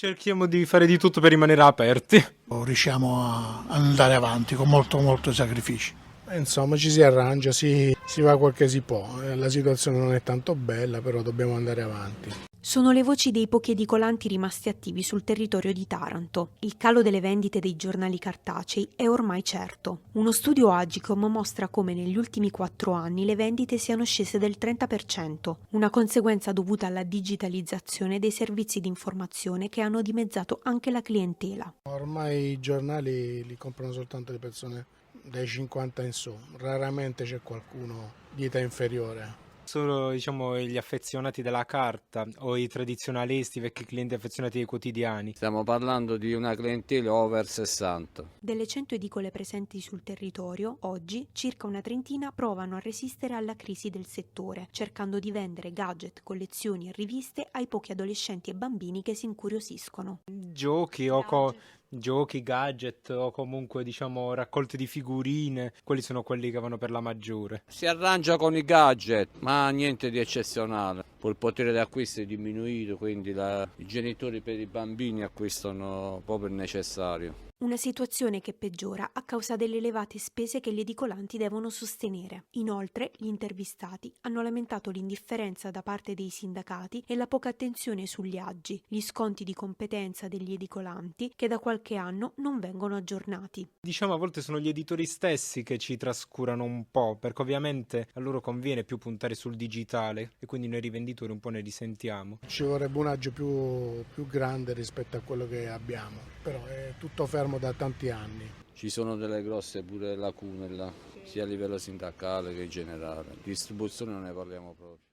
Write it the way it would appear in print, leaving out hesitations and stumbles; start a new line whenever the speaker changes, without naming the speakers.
Cerchiamo di fare di tutto per rimanere aperti.
Riusciamo a andare avanti con molto sacrificio.
Insomma, ci si arrangia, si va quel che si può. La situazione non è tanto bella, però dobbiamo andare avanti.
Sono le voci dei pochi edicolanti rimasti attivi sul territorio di Taranto. Il calo delle vendite dei giornali cartacei è ormai certo. Uno studio Agicom mostra come negli ultimi 4 anni le vendite siano scese del 30%, una conseguenza dovuta alla digitalizzazione dei servizi di informazione che hanno dimezzato anche la clientela.
Ormai i giornali li comprano soltanto le persone dai 50 in su, raramente c'è qualcuno di età inferiore.
Solo, gli affezionati della carta o i tradizionalisti, i vecchi clienti affezionati ai quotidiani.
Stiamo parlando di una clientela over 60.
Delle 100 edicole presenti sul territorio, oggi circa una trentina provano a resistere alla crisi del settore, cercando di vendere gadget, collezioni e riviste ai pochi adolescenti e bambini che si incuriosiscono.
Giochi, gadget o comunque raccolte di figurine, quelli sono quelli che vanno per la maggiore.
Si arrangia con i gadget, ma niente di eccezionale. Poi il potere d'acquisto è diminuito, quindi i genitori per i bambini acquistano proprio il necessario.
Una situazione che peggiora a causa delle elevate spese che gli edicolanti devono sostenere. Inoltre, gli intervistati hanno lamentato l'indifferenza da parte dei sindacati e la poca attenzione sugli aggi, gli sconti di competenza degli edicolanti che da qualche anno non vengono aggiornati.
A volte sono gli editori stessi che ci trascurano un po', perché ovviamente a loro conviene più puntare sul digitale e quindi noi rivenditori un po' ne risentiamo.
Ci vorrebbe un agio più grande rispetto a quello che abbiamo, però è tutto fermo da tanti anni.
Ci sono delle grosse pure lacune là, sia a livello sindacale che generale. Distribuzione non ne parliamo proprio.